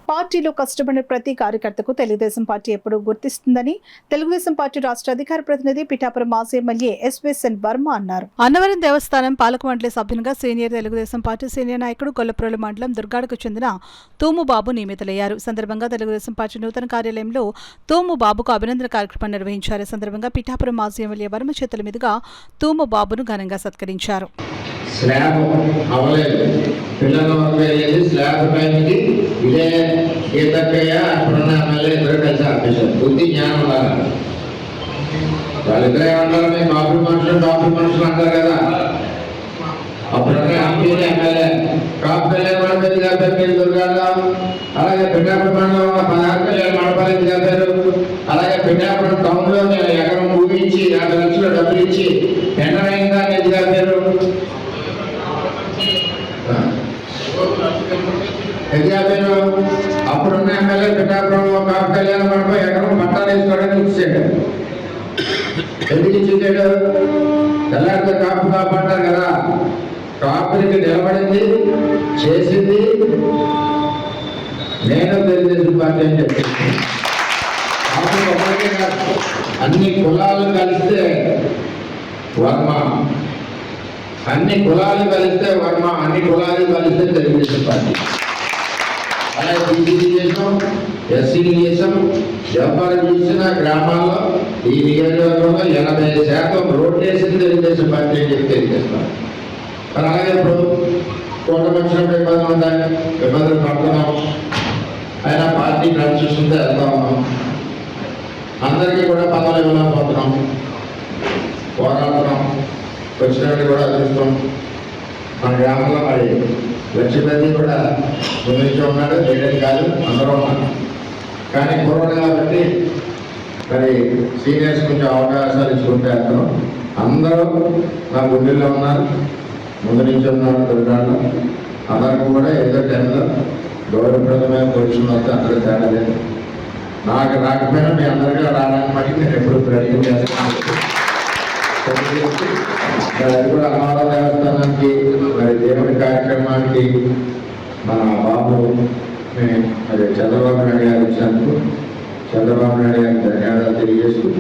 పార్టీలో కష్టపడిన ప్రతి కార్యకర్తకు తెలుగుదేశం పార్టీ ఎప్పుడూ గుర్తిస్తుందని తెలుగుదేశం పార్టీ రాష్ట్ర అధికార ప్రతినిధి పిఠాపురం మాజీ ఎమ్మెల్యే ఎస్వేఎన్ వర్మ అన్నారు. అన్నవరం దేవస్థానం పాలక మండలి సభ్యునిగా సీనియర్ తెలుగుదేశం పార్టీ సీనియర్ నాయకుడు గొల్లప్రోలు మండలం దుర్గాడకు చెందిన తూముబాబు నియమితులయ్యారు. సందర్భంగా తెలుగుదేశం పార్టీ నూతన కార్యాలయంలో తూముబాబుకు అభినందన కార్యక్రమం నిర్వహించారు. సందర్భంగా పిఠాపురం మాజీ ఎమ్మెల్యే వర్మ చేతుల మీదుగా తూముబాబును ఘనంగా సత్కరించారు. స్లాబ్ అవ్వలేదు, పిల్లల వరకు వెళ్ళేది స్లాబ్ టైంకి ఇదే గీతక్కయ్య అప్పుడున్న ఎమ్మెల్యే ఇద్దరు కలిసి ఆపేశారు. బుద్ధి జ్ఞానం లాగా వాళ్ళిద్దరు ఏమంటారు, మేము డాక్టర్ మనుషులు అంటారు కదా. అప్పుడున్న ఎంపీలు ఎమ్మెల్యే కాపు కళ్యాణ్ మండపతి గారు మీరు దుర్గాలో, అలాగే పిఠాపురం మండలం 16 కళ్యాణ్ మండపాలు గారు, అలాగే పిఠాపురం టౌన్లో నేను ఎకరం ఊహించి 50 లక్షలు డబ్బులు ఇచ్చి టెండర్ అయిందా నిధి గారు అప్పుడున్న ఎమ్మెల్యే పిఠాపురంలో కాపు కళ్యాణ మండపం ఎకరం పట్టాలు వేసుకోవడానికి ఇచ్చాడు. ఎందుకు ఇచ్చేసాడు? తెల్లారితో కాపు కాపు అంటారు కదా. కాపునికి నిలబడింది, చేసింది నేను తెలుగుదేశం పార్టీ అని చెప్తాను. అన్ని కులాలు కలిస్తే వర్మ, అన్ని కులాలు కలిస్తే వర్మ, అన్ని కులాలు కలిస్తే తెలుగుదేశం పార్టీ. అలాగే బీసీలు చేసాం, ఎస్సీలు చేసాం. ఎవరు చూసిన గ్రామాల్లో ఈ నియోజకవర్గంలో 80% రోడ్లు వేసింది తెలుగుదేశం పార్టీ అని చెప్పి తెలియజేస్తాం. మరి అలాగే ఇప్పుడు కూటమి వచ్చినప్పుడు ఇబ్బందులు ఉంటాయి, ఇబ్బందులు పడుతున్నాం. అయినా పార్టీ ట్రాన్సిషన్తో వెళ్తా ఉన్నాం. అందరికీ కూడా పదవులు ఇవ్వలేకపోతున్నాం, పోరాడుతున్నాం. వచ్చినట్టు కూడా అదృష్టం. మన గ్రామంలో మరి లక్ష్మీపతి కూడా ముందు ఉన్నాడు, లేడని కాదు, అందరూ ఉన్నారు. కానీ పూర్వం కాబట్టి మరి సీనియర్స్ కొంచెం అవకాశాలు ఇచ్చుకుంటే అందరూ నా గుండెల్లో ఉన్నారు, ముందు నుంచి ఉన్నారు. దుర్గాల్లో అందరికీ కూడా ఏదో టైంలో గౌరవప్రదమైన పొజిషన్ వస్తే అందరూ తేడా లేదు. నాకు రాకపోయినా మీ అందరికీ రావడానికి మటుకు నేను ఎప్పుడు ప్రయత్నం చేస్తాను. అది కూడా అన్నవరం దేవస్థానానికి మరి దేవుడి కార్యక్రమానికి మన బాబు మరి చంద్రబాబు నాయుడు గారు ఇచ్చినందుకు చంద్రబాబు నాయుడు గారికి ధన్యవాదాలు తెలియజేస్తూ